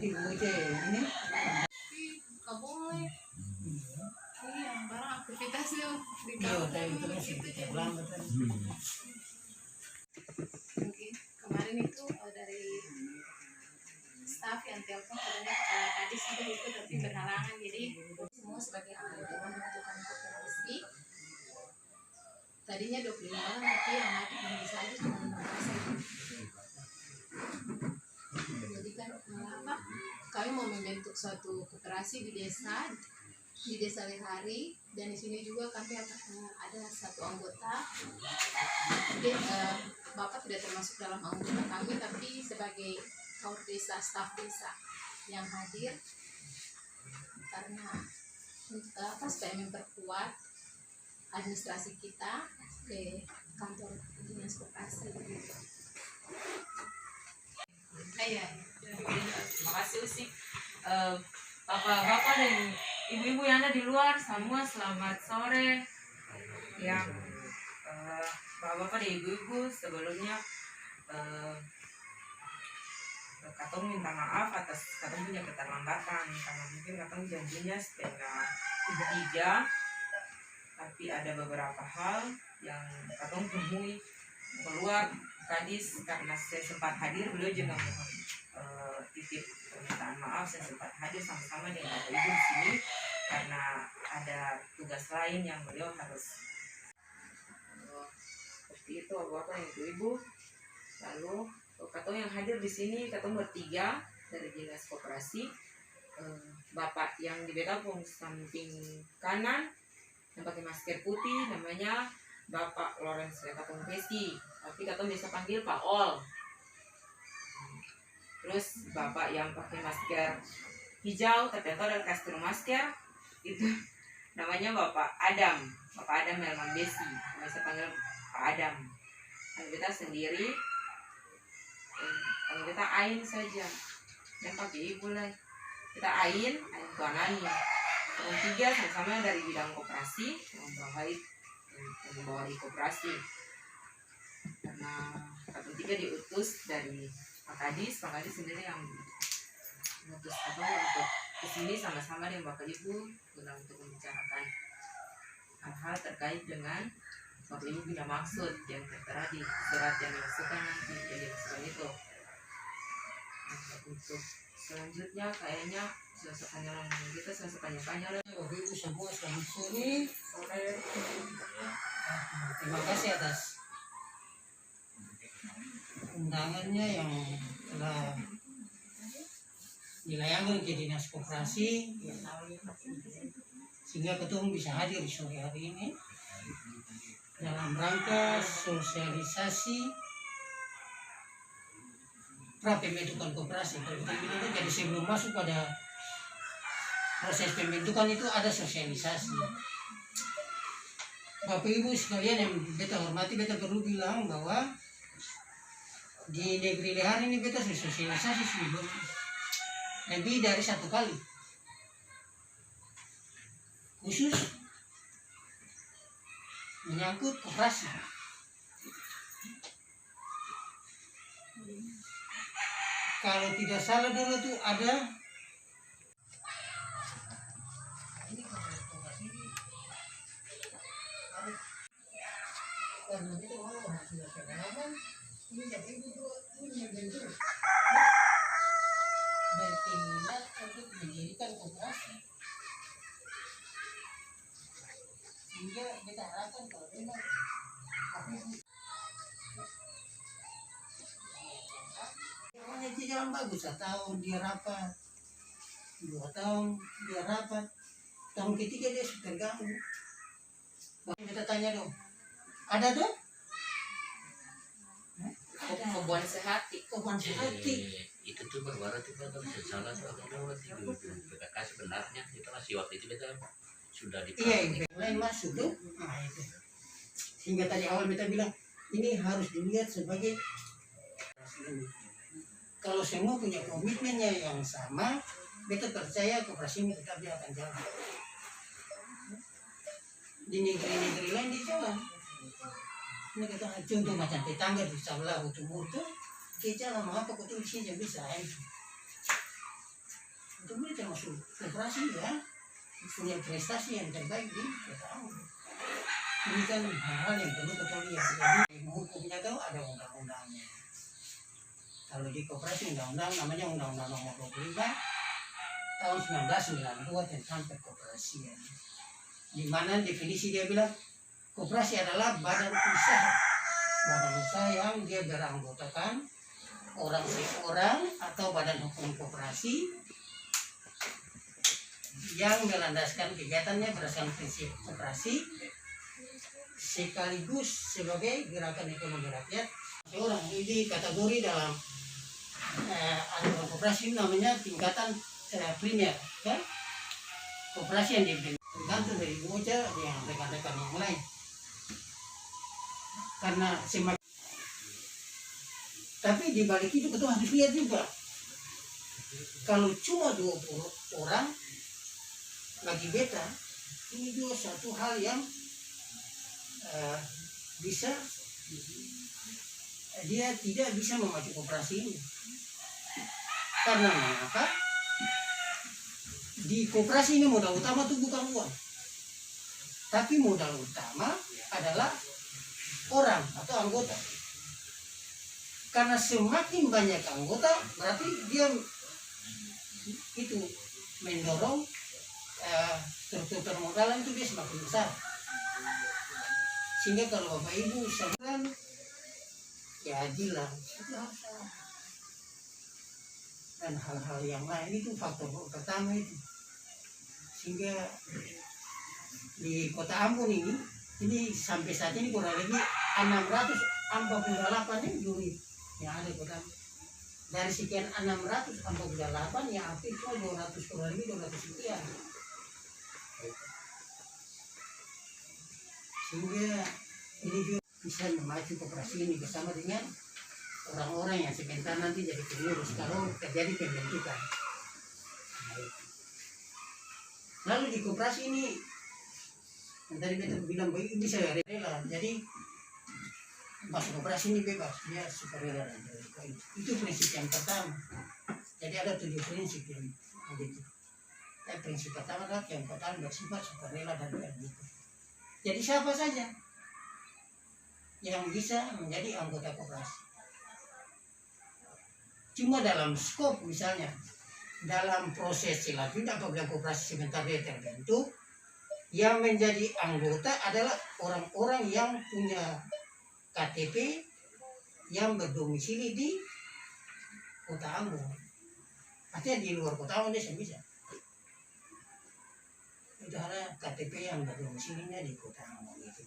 nanti bocah ini. Nggak boleh. Iya, barang aktivitasnya di Iya, kampung tadi itu masih gitu, kita jadi lambat tadi. mungkin kemarin itu dari staff yang telepon katanya tadi sudah itu tapi berhalangan, jadi semua sebagai anggota membutuhkan koperasi. Tadinya 25 orang tapi yang bisa aja cuma 15 saja. Jadi kan apa? Kami mau membentuk suatu koperasi di desa Lehari, dan di sini juga kami ada satu anggota. Dia, Bapak tidak termasuk dalam anggota kami, tapi sebagai kaur desa, staf desa yang hadir karena supaya memperkuat administrasi kita ke kantor dinas koperasi begitu. Iya, terima kasih Usi. Bapak-bapak dan ibu-ibu yang ada di luar semua selamat sore. Yang bapak-bapak dan ibu-ibu sebelumnya Katong minta maaf atas Katong punya keterlambatan karena mungkin Katong janjinya setengah 3, tapi ada beberapa hal yang Katong temui keluar Kadis. Karena saya sempat hadir, beliau juga mohon titip permintaan maaf, saya sempat hadir sama-sama dengan Bapak Ibu di sini karena ada tugas lain yang beliau harus seperti itu Bapak Ibu. Lalu Katong yang hadir di sini, Katong bertiga dari dinas koperasi. Bapak yang di betapung samping kanan yang pakai masker putih namanya Bapak Lawrence Katong Pesi, tapi Katong bisa panggil Pak Ol. Terus Bapak yang pakai masker hijau tapi atau ada kastur masker itu namanya Bapak Adam Melman Besi, bisa panggil Pak Adam. Kalau kita sendiri, kalau kita Ain saja, yang pakai ibu lah, kita Ain Tuanani. Yang tiga sama-sama dari bidang koperasi, membawahi koperasi. Karena satu tiga diutus dari Pak Kadis sendiri yang mengutus Katong untuk kesini sama-sama dengan Bapak Ibu guna untuk membicarakan hal-hal terkait dengan Bapak Ibu punya maksud yang tertera di surat yang dimasukkan nanti jadi maksudkan itu. Nah, untuk selanjutnya kayaknya kita tanya-tanya lah. Bapak Ibu semua selamat sore. Terima kasih atas undangannya yang telah dilayangkan ke dinas koperasi, sehingga ketua bisa hadir di sore hari ini dalam rangka sosialisasi pra pembentukan koperasi. Jadi sebelum masuk pada proses pembentukan itu ada sosialisasi. Bapak Ibu sekalian yang beta hormati, beta perlu bilang bahwa di negeri Lehari ini beta sosialisasi sebelum lebih dari 1 kali, khusus menyangkut koperasi. Kalau tidak salah dulu tuh ada berminat untuk mendirikan koperasi, sehingga kita harapkan kalau memang orangnya di jalan bagus, 1 tahun dia rapat, 2 tahun dia rapat, tahun ketiga dia sudah terganggu. Kita tanya dong, ada dong? Kebuan sehati. Itu tuh berwarna tuh kan salah tuh kalau PKK sebenarnya itu masih waktu itu kita sudah iya, lain masuk tuh. Nah, itu. Sehingga tadi awal kita bilang ini harus dilihat sebagai kalau semua punya komitmennya yang sama, kita percaya koperasi ini tetap dia akan jalan. Di negeri-negeri lain di jalan. Ini kita contoh macam tetangga di sebelah Utumur tuh, kita lama apa kau tuh sini bisa. Itu boleh termasuk koperasi ya, punya prestasi yang terbaik di kota Ambon. Ini kan hal-hal yang perlu kita lihat. Jadi hukumnya itu ada undang-undangnya. Kalau di koperasi undang-undang namanya Undang-Undang Nomor 25 tahun 1992 tentang perkoperasian. Di mana definisi dia bilang koperasi adalah badan usaha yang dia beranggotakan orang per orang atau badan hukum koperasi yang melandaskan kegiatannya berdasarkan prinsip koperasi sekaligus sebagai gerakan ekonomi rakyat. Orang ini kategori dalam aturan koperasi namanya tingkatan primer, ya. Koperasi yang tergantung dari bocah yang rekan-rekan yang lain. Karena semakin, tapi di balik itu kita harus lihat juga, kalau cuma 20 orang bagi beta, ini juga satu hal yang bisa dia tidak bisa memacu koperasi ini. Karena mengapa? Di koperasi ini modal utama itu bukan uang, tapi modal utama adalah orang atau anggota. Karena semakin banyak anggota, berarti dia itu mendorong struktur permodalan itu dia semakin besar. Sehingga kalau Bapak Ibu sampaikan keadilan itu harus ada. Dan hal-hal yang lain itu faktor pertama itu. Sehingga di kota Ambon ini sampai saat ini kurang lebih 648 unit yang ada di kota Ambon. Dari sekian 648 yang aktif cuma 200 kurang lebih 200 sekian. Sehingga ini juga bisa memacu koperasi ini bersama dengan orang-orang yang sebentar nanti jadi pengurus kalau terjadi pembentukan. Lalu di koperasi ini yang tadi kita bilang bisa rela, jadi masuk koperasi ini bebas, dia sukarela dan itu prinsip yang pertama. Jadi ada 7 prinsip yang begitu. Prinsip pertama adalah yang pertama bersifat sukarela dan terbuka. Jadi siapa saja yang bisa menjadi anggota koperasi. Cuma dalam skop misalnya, dalam proses selanjutnya apabila koperasi sebentar dia terbentuk, yang menjadi anggota adalah orang-orang yang punya KTP yang berdomisili di kota Ambon. Artinya di luar kota Ambon dia bisa. Itu ada KTP yang berdomisilinya di kota Ambon itu.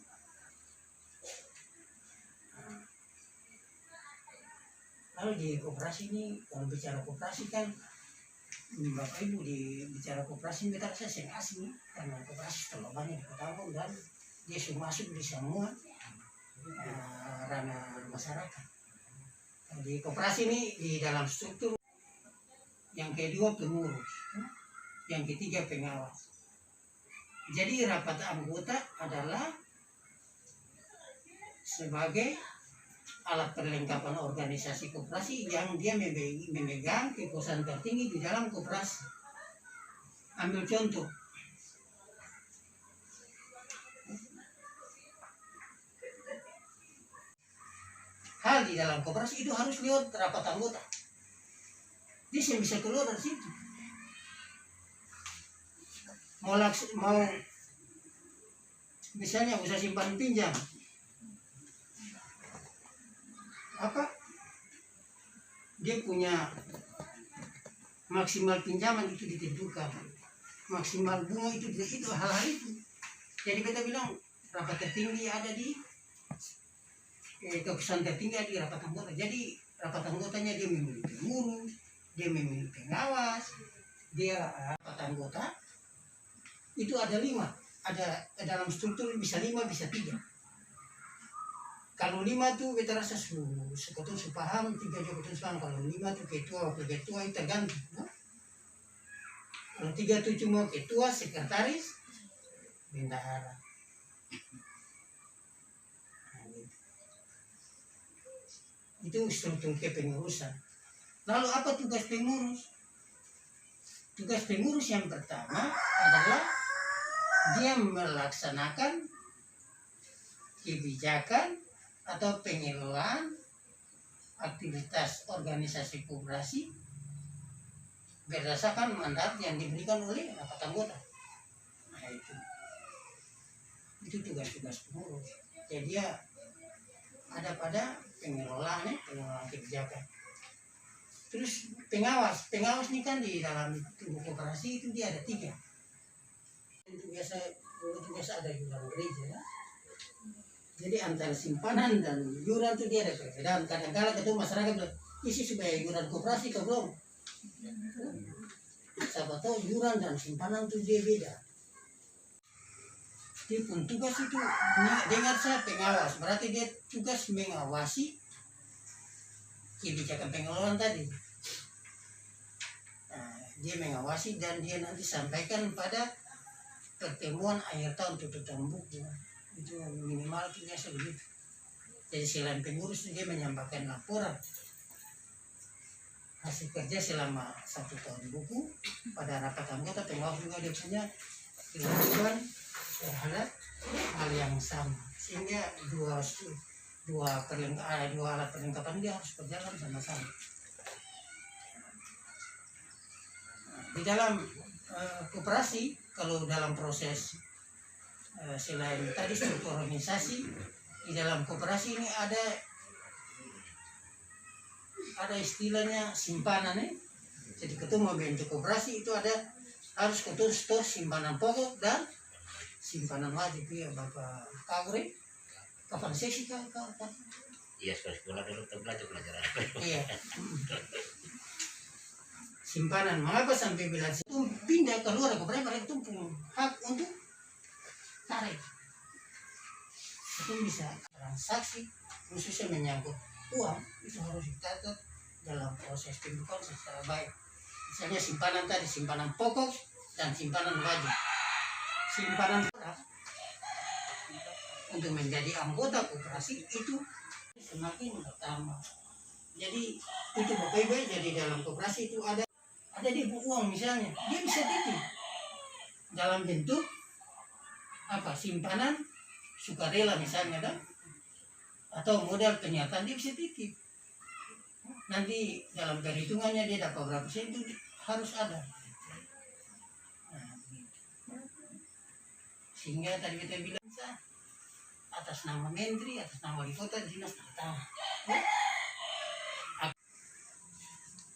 Lalu di koperasi ini, kalau bicara koperasi kan, Bapak Ibu bicara koperasi kita rasa sering asing karena koperasi terlalu banyak di kota Ambon dan dia sudah masuk di semua ranah masyarakat. Di koperasi ini di dalam struktur yang kedua pengurus, yang ketiga pengawas. Jadi rapat anggota adalah sebagai alat perlengkapan organisasi koperasi yang dia memegang kekuasaan tertinggi di dalam koperasi. Ambil contoh, hal di dalam koperasi itu harus lewat rapat anggota. Dia bisa keluar dari situ. Mau misalnya usaha simpan pinjam, apa dia punya maksimal pinjaman itu ditentukan, maksimal bunga itu hal-hal itu. Jadi kita bilang rapat tertinggi ada di kekuasaan tertinggi ada di rapat anggota. Jadi rapat anggotanya dia memilih pengurus, dia memilih pengawas, dia rapat anggota itu ada 5, ada dalam struktur bisa 5 bisa 3. Kalau 5 tuh kita rasa sekotong sepaham, 3 juga ketemu sepaham. Kalau 5 tuh ketua, wakil ketua itu tergantung. Nah? Kalau 3 tuh cuma ketua, sekretaris, bendahara. Nah, itu struktur kepengurusan. Lalu apa tugas pengurus? tugas pengurus yang pertama adalah dia melaksanakan kebijakan atau pengelolaan aktivitas organisasi koperasi berdasarkan mandat yang diberikan oleh rapat anggota. Nah, itu tugas-tugas pengurus. Jadi dia ada pada pengelolaan kebijakan. Terus pengawas ini kan di dalam tubuh koperasi itu dia ada 3. Itu biasa ada di dalam gereja. Jadi antara simpanan dan iuran itu dia ada perbedaan. Kadang-kadang ketemu masyarakat bilang, isi supaya iuran koperasi kau belum. Siapa tahu iuran dan simpanan itu dia beda. Dia pun tugas itu dengar saya pengawas, berarti dia tugas mengawasi kebijakan pengelolaan tadi. Nah, dia mengawasi dan dia nanti sampaikan pada pertemuan akhir tahun tutupan buku. Itu minimal itu biasa begitu. Jadi selain pengurus dia menyampaikan laporan hasil kerja selama 1 tahun buku pada rapat anggota. Pengawas juga dia punya kewajiban terhadap hal yang sama, sehingga dua alat perlengkapan dia harus berjalan sama-sama. Di dalam koperasi, kalau dalam proses selain tadi struktur organisasi, di dalam koperasi ini ada istilahnya simpanan ya. Jadi ketua membentuk koperasi itu harus ketua stok simpanan pokok dan simpanan wajib ya Bapak Kagure. Kapan sesi kau? Iya, sekolah dulu belajar apa? Iya. Simpanan mengapa sampai bilang itu pindah keluar koperasi mereka tumpung hak untuk tarik. Itu bisa transaksi khususnya menyangkut uang itu harus dicatat dalam proses pembukaan secara baik. Misalnya simpanan tadi, simpanan pokok dan simpanan wajib. Simpanan untuk menjadi anggota koperasi itu semakin bertambah. Jadi itu Bapak Ibu, jadi dalam koperasi itu ada di uang misalnya, dia bisa titip dalam bentuk simpanan sukarela misalnya kan, atau modal penyiapan dia bisa titip. Nanti dalam perhitungannya dia dapat berapa persen itu harus ada. Nah, sehingga tadi kita bilang atas nama menteri, atas nama wali kota, dinas pertama.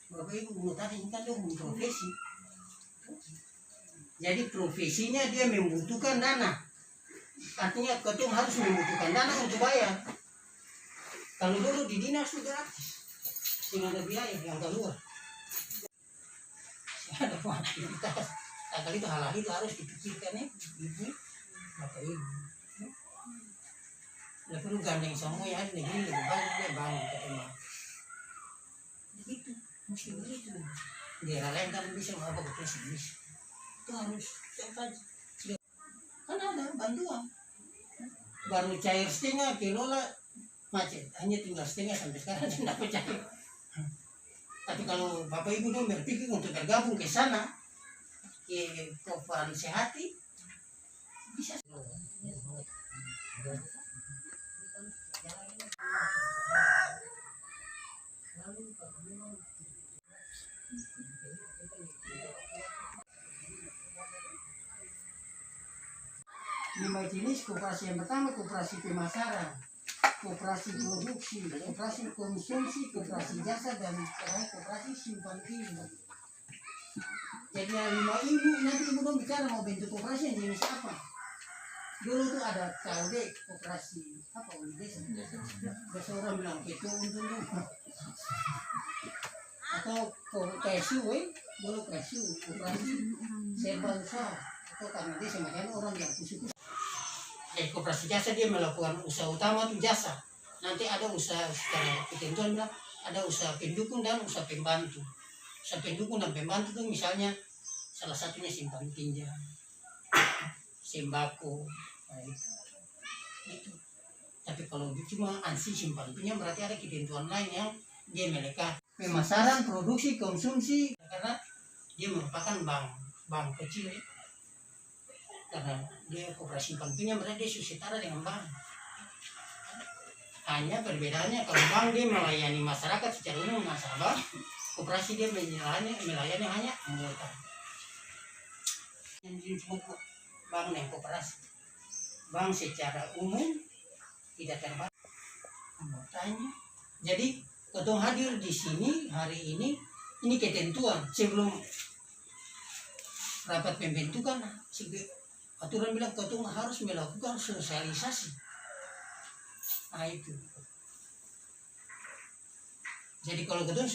Bapak Ibu mau tadi ini kan dia profesi. Jadi profesinya dia membutuhkan dana. Artinya ketum harus membutuhkan dana untuk bayar. Kalau dulu di dinas itu gratis, tidak ada biaya yang keluar. Ada aktivitas. Nah, kali itu hal-hal itu harus dipikirkan ya, Ibu, Bapak Ibu. Nggak perlu gandeng semua ya, negeri lebih bagus dia bangun ketemu. Begitu, mesti begitu. Daerah lain kan bisa apa ke bisnis. Itu harus siapa aja. Kan ada bantuan. Baru cair setengah kelola macet, hanya tinggal setengah sampai sekarang tidak percaya. Tapi kalau Bapak Ibu dong berpikir untuk bergabung ke sana, ke Topan Sehati, bisa. Lima jenis koperasi. Yang pertama koperasi pemasaran, koperasi produksi, koperasi konsumsi, koperasi jasa, dan koperasi simpan pinjam. Jadi 5 ibu nanti ibu dong bicara mau bentuk koperasi yang jenis apa. Dulu tuh ada KUD, koperasi apa desa. Biasa orang bilang itu untuk atau KSU, dulu KSU, koperasi serba usaha. Atau karena dia semakin orang yang khusus. Jadi koperasi jasa dia melakukan usaha utama itu jasa. Nanti ada usaha secara ketentuan bilang ada usaha pendukung dan usaha pembantu. Usaha pendukung dan pembantu itu misalnya salah satunya simpan pinjam, sembako, itu. Tapi kalau cuma ansi simpan pinjam berarti ada ketentuan lain yang dia melekat. Pemasaran, produksi, konsumsi, karena dia merupakan bank kecil ya. Karena dia koperasi simpan pinjam berarti dia setara dengan bank. Hanya perbedaannya kalau bank dia melayani masyarakat secara umum nasabah, koperasi dia melayani hanya anggota. Yang disebut bank dan koperasi. Bank secara umum tidak terbatas anggotanya. Jadi ketua hadir di sini hari ini ketentuan sebelum rapat pembentukan aturan bilang ketua harus melakukan sosialisasi. Nah itu. Jadi kalau ketua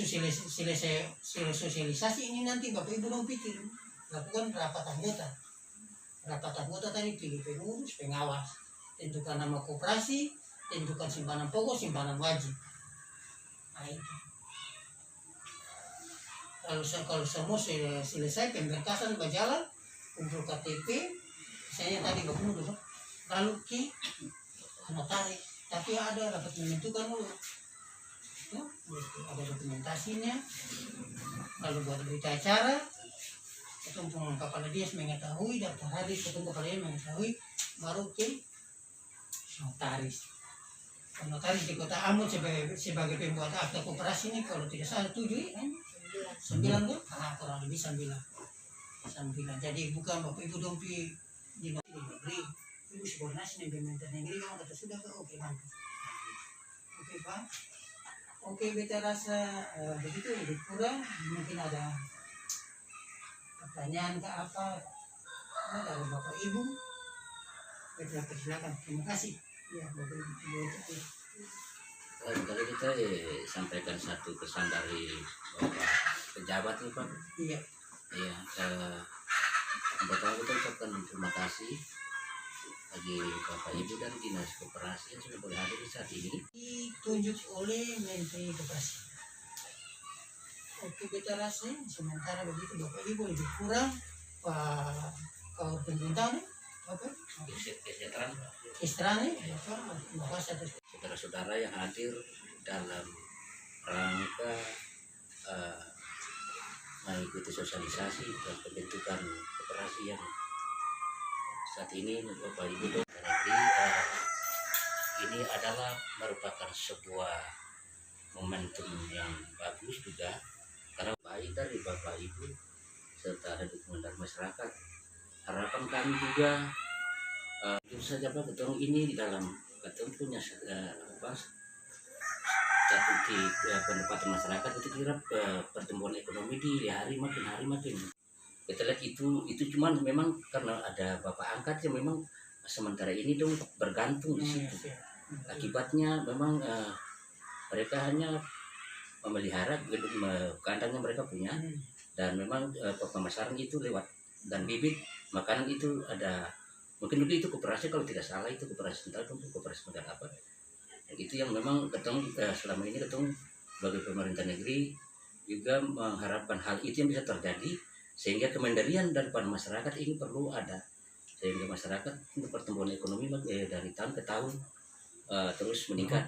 sosialisasi ini nanti Bapak Ibu mau pikir lakukan rapat anggota. Rapat anggota tadi pilih pengurus, pengawas, tentukan nama koperasi, tentukan simpanan pokok, simpanan wajib. Nah itu. Kalau semua selesai pemberkasan berjalan, kumpul KTP, saya tadi berkumpul, lalu ke notaris. Tapi ada dapat menentukan dulu, ya, ada dokumentasinya, lalu buat berita acara, ketemu kepala dinas mengetahui, daftar hadis ketemu kepala dinas mengetahui, baru ke notaris. Notaris di Kota Ambon sebagai pembuat akta koperasi ini kalau tidak salah 7 9 tuh, kurang lebih 9. Jadi bukan Bapak Ibu dompi di negeri, Ibu subordinasi dengan Kementerian Negeri, kamu kata sudah ke oke mantap. Oke Pak, oke beta rasa begitu lebih kurang, mungkin ada pertanyaan ke apa dari Bapak Ibu, beta persilakan. Terima kasih. Ya Bapak Ibu. Kali kita sampaikan satu pesan dari Bapak pejabat nih Pak. Iya. Iya. Pertama kita ucapkan terima kasih bagi Bapak Ibu dan Dinas Koperasi yang sudah boleh hadir di saat ini. Ditunjuk oleh Menteri Koperasi. Oke kita rasa sementara begitu Bapak Ibu lebih kurang Pak kau pemerintahan apa? Istirahat Bapak satu. Saudara-saudara yang hadir dalam rangka mengikuti sosialisasi dan pembentukan koperasi yang saat ini Bapak Ibu dan negeri, ini adalah merupakan sebuah momentum yang bagus juga karena baik dari Bapak Ibu serta ada dukungan dari masyarakat. Harapan kami juga tentu saja Pak Ketua ini di dalam Ketua punya strategi pendapatan masyarakat itu kira pertumbuhan ekonomi di hari makin kita lihat itu cuman memang karena ada Bapak angkat yang memang sementara ini dong bergantung di situ. Akibatnya memang mereka hanya memelihara kandangnya mereka punya dan memang pemasaran itu lewat dan bibit makanan itu ada mungkin lebih itu koperasi kalau tidak salah itu koperasi entah itu koperasi modal apa itu yang memang ketemu selama ini ketemu bagi pemerintah negeri juga mengharapkan hal itu yang bisa terjadi sehingga kemandirian daripada masyarakat ini perlu ada sehingga masyarakat untuk pertumbuhan ekonomi dari tahun ke tahun terus meningkat.